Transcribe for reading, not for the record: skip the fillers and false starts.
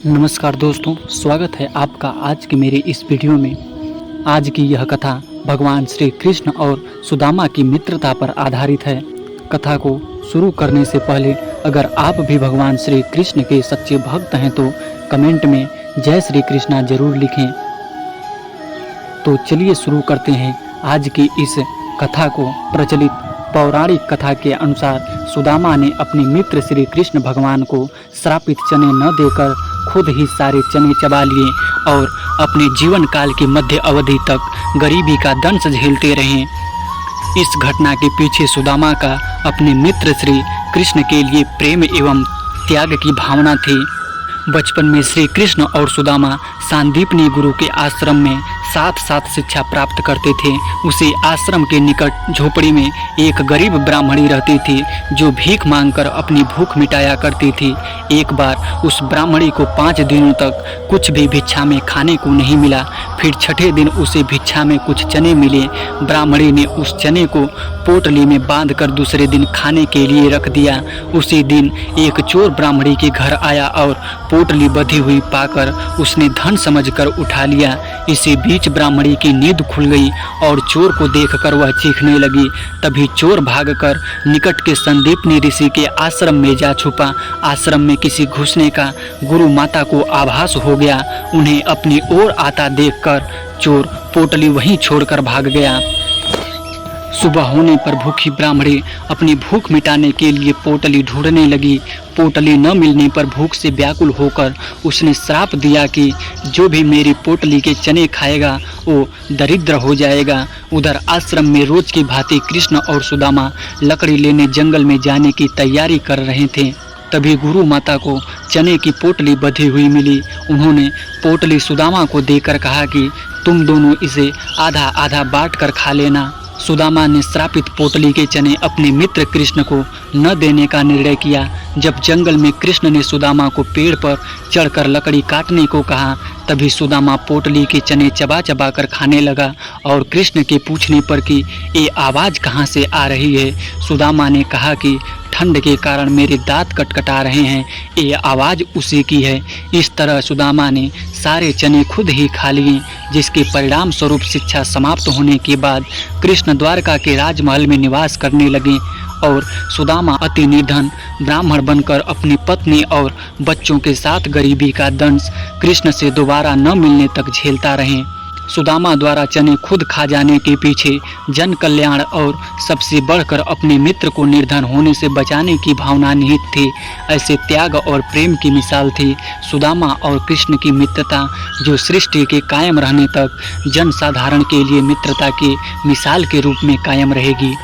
नमस्कार दोस्तों, स्वागत है आपका आज की मेरे इस वीडियो में। आज की यह कथा भगवान श्री कृष्ण और सुदामा की मित्रता पर आधारित है। कथा को शुरू करने से पहले अगर आप भी भगवान श्री कृष्ण के सच्चे भक्त हैं तो कमेंट में जय श्री कृष्णा जरूर लिखें। तो चलिए शुरू करते हैं आज की इस कथा को। प्रचलित पौराणिक कथा के अनुसार सुदामा ने अपने मित्र श्री कृष्ण भगवान को श्रापित चने न देकर खुद ही सारे चने चबा लिए और अपने जीवन काल की मध्य अवधि तक गरीबी का दंश झेलते रहे। इस घटना के पीछे सुदामा का अपने मित्र श्री कृष्ण के लिए प्रेम एवं त्याग की भावना थी। बचपन में श्री कृष्ण और सुदामा सांदीपनी गुरु के आश्रम में साथ साथ शिक्षा प्राप्त करते थे। उसी आश्रम के निकट झोपड़ी में एक गरीब ब्राह्मणी रहती थी जो भीख मांगकर अपनी भूख मिटाया करती थी। एक बार उस ब्राह्मणी को 5 दिनों तक कुछ भी भिक्षा में खाने को नहीं मिला। फिर छठे दिन उसे भिक्षा में कुछ चने मिले। ब्राह्मणी ने उस चने को पोटली में बांधकर दूसरे दिन खाने के लिए रख दिया। उसी दिन एक चोर ब्राह्मणी के घर आया और पोटली बंधी हुई पाकर उसने धन समझकर उठा लिया। इसी बीच ब्राह्मणी की नींद खुल गई और चोर को देखकर वह चीखने लगी। तभी चोर भागकर निकट के संदीपनी ऋषि के आश्रम में जा छुपा। आश्रम में किसी घुसने का गुरु माता को आभास हो गया। उन्हें अपनी ओर आता देखकर चोर पोटली वहीं छोड़कर भाग गया। सुबह होने पर भूखी ब्राह्मणी अपनी भूख मिटाने के लिए पोटली ढूंढने लगी। पोटली न मिलने पर भूख से व्याकुल होकर उसने श्राप दिया कि जो भी मेरी पोटली के चने खाएगा वो दरिद्र हो जाएगा। उधर आश्रम में रोज की भांति कृष्ण और सुदामा लकड़ी लेने जंगल में जाने की तैयारी कर रहे थे। तभी गुरु माता को चने की पोटली बंधी हुई मिली। उन्होंने पोटली सुदामा को देकर कहा कि तुम दोनों इसे आधा आधा बांट कर खा लेना। सुदामा ने श्रापित पोटली के चने अपने मित्र कृष्ण को न देने का निर्णय किया। जब जंगल में कृष्ण ने सुदामा को पेड़ पर चढ़कर लकड़ी काटने को कहा तभी सुदामा पोटली के चने चबा चबा कर खाने लगा और कृष्ण के पूछने पर कि ये आवाज़ कहाँ से आ रही है, सुदामा ने कहा कि ठंड के कारण मेरे दांत कटकटा रहे हैं, ये आवाज़ उसी की है। इस तरह सुदामा ने सारे चने खुद ही खा लिए, जिसके परिणाम स्वरूप शिक्षा समाप्त होने के बाद कृष्ण द्वारका के राजमहल में निवास करने लगे और सुदामा अति निर्धन ब्राह्मण बनकर अपनी पत्नी और बच्चों के साथ गरीबी का दंश कृष्ण से दोबारा न मिलने तक झेलता रहे। सुदामा द्वारा चने खुद खा जाने के पीछे जन कल्याण और सबसे बढ़कर अपने मित्र को निर्धन होने से बचाने की भावना निहित थी। ऐसे त्याग और प्रेम की मिसाल थी सुदामा और कृष्ण की मित्रता, जो सृष्टि के कायम रहने तक जन साधारण के लिए मित्रता की मिसाल के रूप में कायम रहेगी।